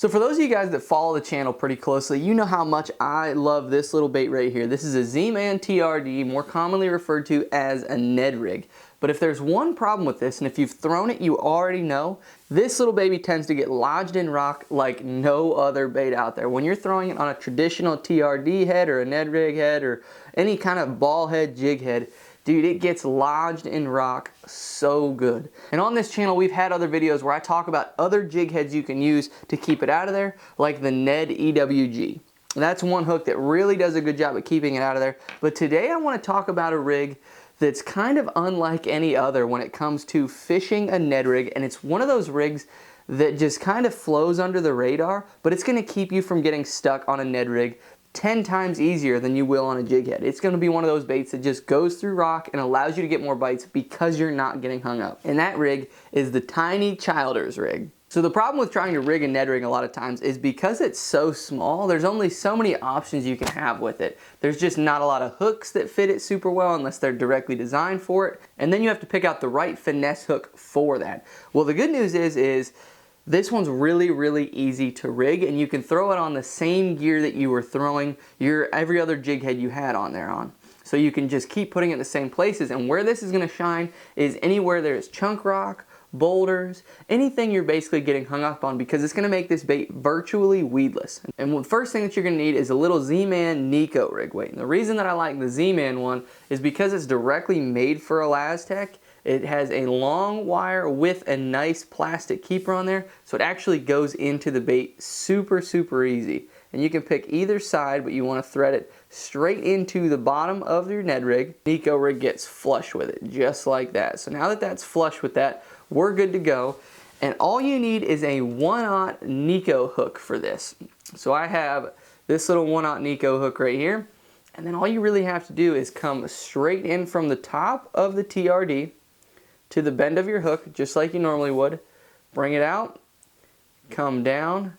So for those of you guys that follow the channel pretty closely, you know how much I love this little bait right here. This is a Z-Man TRD, more commonly referred to as a Ned rig. But if there's one problem with this, and if you've thrown it, you already know, this little baby tends to get lodged in rock like no other bait out there. When you're throwing it on a traditional TRD head or a Ned rig head or any kind of ball head, jig head, dude, it gets lodged in rock so good. And on this channel, we've had other videos where I talk about other jig heads you can use to keep it out of there, like the Ned EWG. That's one hook that really does a good job at keeping it out of there. But today I want to talk about a rig that's kind of unlike any other when it comes to fishing a Ned rig, and it's one of those rigs that just kind of flows under the radar, but it's going to keep you from getting stuck on a Ned rig 10 times easier than you will on a jig head. It's going to be one of those baits that just goes through rock and allows you to get more bites because you're not getting hung up. And that rig is the Tiny Childers rig. So the problem with trying to rig a Ned rig a lot of times is because it's so small, there's only so many options you can have with it. There's just not a lot of hooks that fit it super well unless they're directly designed for it. And then you have to pick out the right finesse hook for that. Well, the good news is this one's really, really easy to rig, and you can throw it on the same gear that you were throwing every other jig head you had on there on. So you can just keep putting it in the same places, and where this is going to shine is anywhere there's chunk rock, boulders, anything you're basically getting hung up on, because it's going to make this bait virtually weedless. And the first thing that you're going to need is a little Z-Man Nico rig weight. And the reason that I like the Z-Man one is because it's directly made for ElaZtech. It has a long wire with a nice plastic keeper on there, so it actually goes into the bait super, super easy. And you can pick either side, but you want to thread it straight into the bottom of your Ned rig. Nico rig gets flush with it, just like that. So now that that's flush with that, we're good to go. And all you need is a 1/0 Nico hook for this. So I have this little 1/0 Nico hook right here. And then all you really have to do is come straight in from the top of the TRD to the bend of your hook, just like you normally would. Bring it out, come down,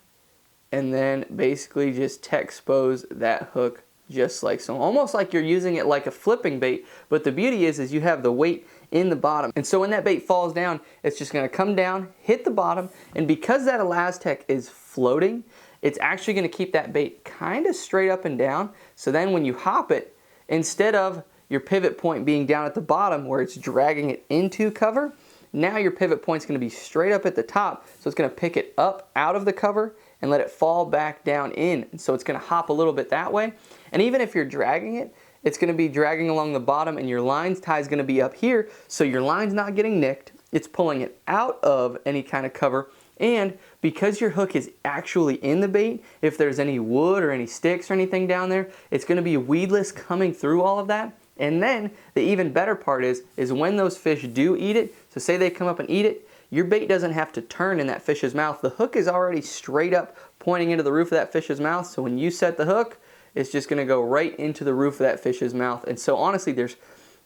and then basically just Texpose that hook just like so. Almost like you're using it like a flipping bait, but the beauty is you have the weight in the bottom. And so when that bait falls down, it's just gonna come down, hit the bottom, and because that ElaZtech is floating, it's actually gonna keep that bait kind of straight up and down. So then when you hop it, instead of your pivot point being down at the bottom where it's dragging it into cover, now your pivot point's going to be straight up at the top, so it's going to pick it up out of the cover and let it fall back down in. And so it's going to hop a little bit that way. And even if you're dragging it, it's going to be dragging along the bottom, and your lines tie is going to be up here, so your line's not getting nicked. It's pulling it out of any kind of cover. And because your hook is actually in the bait, if there's any wood or any sticks or anything down there, it's going to be weedless coming through all of that. And then the even better part is when those fish do eat it, so say they come up and eat it, your bait doesn't have to turn in that fish's mouth. The hook is already straight up pointing into the roof of that fish's mouth, so when you set the hook, it's just going to go right into the roof of that fish's mouth. And so honestly, there's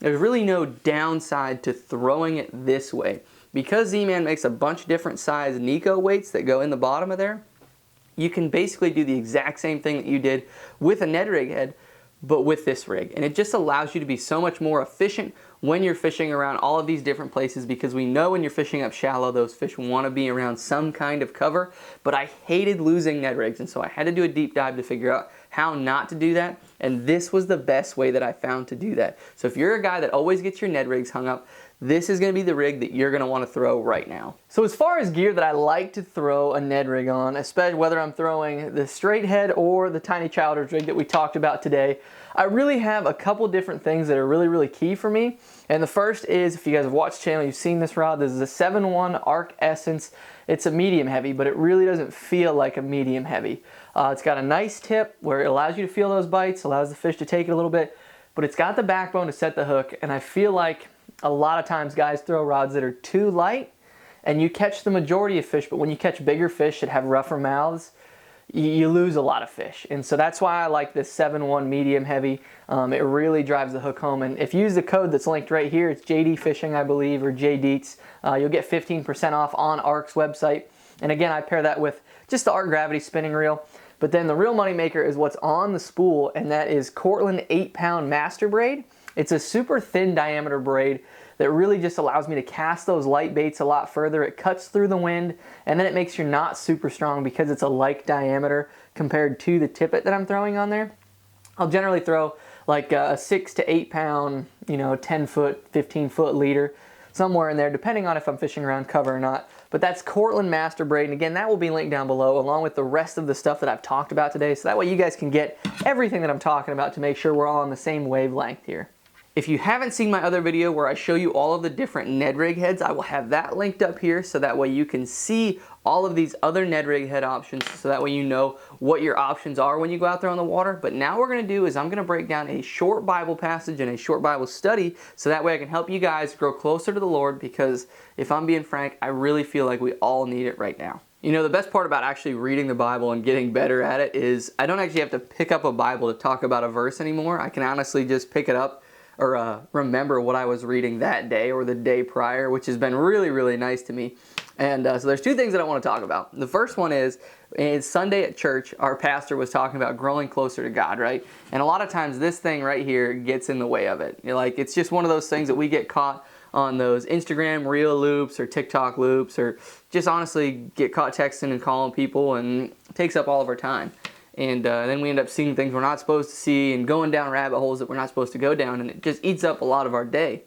really no downside to throwing it this way. Because Z-Man makes a bunch of different size Nico weights that go in the bottom of there, you can basically do the exact same thing that you did with a Ned rig head, but with this rig. And it just allows you to be so much more efficient when you're fishing around all of these different places, because we know when you're fishing up shallow, those fish want to be around some kind of cover. But I hated losing Ned rigs, and so I had to do a deep dive to figure out how not to do that, and this was the best way that I found to do that. So if you're a guy that always gets your Ned rigs hung up, this is going to be the rig that you're going to want to throw right now. So as far as gear that I like to throw a Ned rig on, especially whether I'm throwing the straight head or the Tiny Childers rig that we talked about today, I really have a couple different things that are really, really key for me. And the first is, if you guys have watched the channel, you've seen this rod. This is a 7-1 Arc Essence. It's a medium heavy, but it really doesn't feel like a medium heavy. It's got a nice tip where it allows you to feel those bites, allows the fish to take it a little bit, but it's got the backbone to set the hook. And I feel like a lot of times guys throw rods that are too light and you catch the majority of fish, but when you catch bigger fish that have rougher mouths, you lose a lot of fish. And so that's why I like this 7-1 medium heavy. It really drives the hook home. And if you use the code that's linked right here, it's JD Fishing, I believe, or JDeets, you'll get 15% off on ARC's website. And again, I pair that with just the Arc Gravity spinning reel. But then the real money maker is what's on the spool, and that is Cortland 8-pound master braid. It's a super thin diameter braid that really just allows me to cast those light baits a lot further. It cuts through the wind, and then it makes your knot super strong because it's a like diameter compared to the tippet that I'm throwing on there. I'll generally throw like a 6 to 8 pound, 10 foot, 15 foot leader, somewhere in there, depending on if I'm fishing around cover or not. But that's Cortland Master Braid, and again, that will be linked down below along with the rest of the stuff that I've talked about today, so that way you guys can get everything that I'm talking about to make sure we're all on the same wavelength here. If you haven't seen my other video where I show you all of the different Ned rig heads, I will have that linked up here so that way you can see all of these other Ned rig head options, so that way you know what your options are when you go out there on the water. But now what we're going to do is I'm going to break down a short Bible passage and a short Bible study so that way I can help you guys grow closer to the Lord, because if I'm being frank, I really feel like we all need it right now. The best part about actually reading the Bible and getting better at it is I don't actually have to pick up a Bible to talk about a verse anymore. I can honestly just pick it up or remember what I was reading that day or the day prior, which has been really, really nice to me. And so there's two things that I want to talk about. The first one is Sunday at church, our pastor was talking about growing closer to God, right? And a lot of times this thing right here gets in the way of it. It's just one of those things that we get caught on those Instagram reel loops or TikTok loops, or just honestly get caught texting and calling people, and it takes up all of our time. And then we end up seeing things we're not supposed to see and going down rabbit holes that we're not supposed to go down, and it just eats up a lot of our day.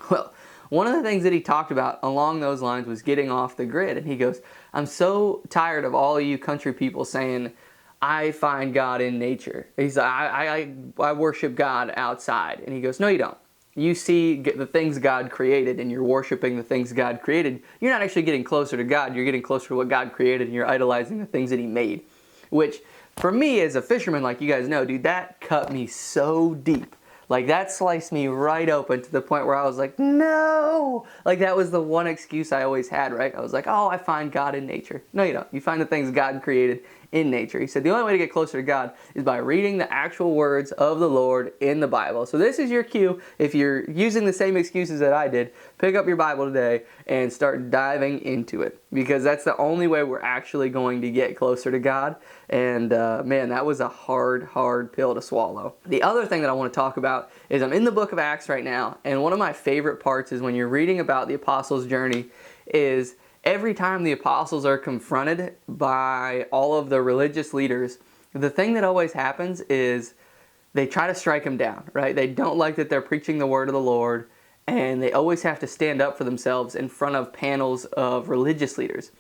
Well, one of the things that he talked about along those lines was getting off the grid. And he goes, I'm so tired of all of you country people saying, I find God in nature. He's like, I worship God outside. And he goes, no, you don't. You see the things God created and you're worshiping the things God created. You're not actually getting closer to God. You're getting closer to what God created, and you're idolizing the things that he made. Which, for me as a fisherman, like you guys know, dude, that cut me so deep. Like, that sliced me right open to the point where I was like, no! Like, that was the one excuse I always had, right? I was like, oh, I find God in nature. No, you don't. You find the things God created in nature. He said the only way to get closer to God is by reading the actual words of the Lord in the Bible. So this is your cue. If you're using the same excuses that I did, pick up your Bible today and start diving into it, because that's the only way we're actually going to get closer to God. And man, that was a hard pill to swallow. The other thing that I want to talk about is I'm in the book of Acts right now, and one of my favorite parts is when you're reading about the apostles' journey is every time the apostles are confronted by all of the religious leaders, the thing that always happens is they try to strike them down, right? They don't like that they're preaching the word of the Lord, and they always have to stand up for themselves in front of panels of religious leaders.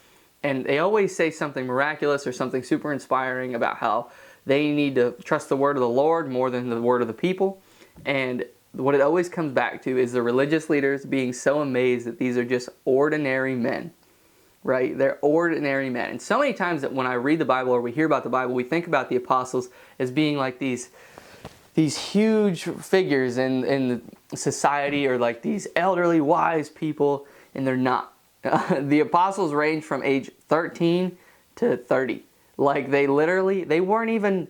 And they always say something miraculous or something super inspiring about how they need to trust the word of the Lord more than the word of the people. And what it always comes back to is the religious leaders being so amazed that these are just ordinary men. Right? They're ordinary men. And so many times that when I read the Bible or we hear about the Bible, we think about the apostles as being like these huge figures in society, or like these elderly wise people, and they're not. The apostles range from age 13 to 30. Like, they weren't even,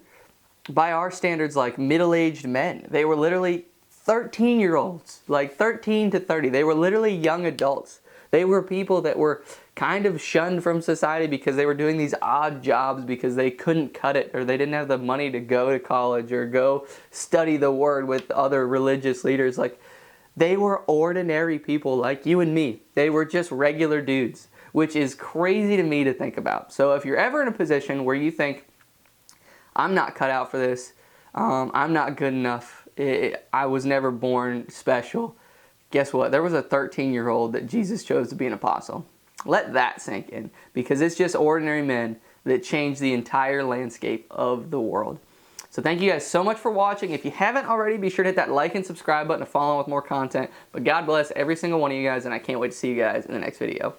by our standards, like middle-aged men. They were literally 13-year-olds, like 13 to 30. They were literally young adults. They were people that were kind of shunned from society because they were doing these odd jobs because they couldn't cut it, or they didn't have the money to go to college or go study the word with other religious leaders. Like, they were ordinary people like you and me. They were just regular dudes, which is crazy to me to think about. So if you're ever in a position where you think, I'm not cut out for this, I'm not good enough, I was never born special, guess what? There was a 13-year-old that Jesus chose to be an apostle. Let that sink in, because it's just ordinary men that changed the entire landscape of the world. So thank you guys so much for watching. If you haven't already, be sure to hit that like and subscribe button to follow on with more content. But God bless every single one of you guys, and I can't wait to see you guys in the next video.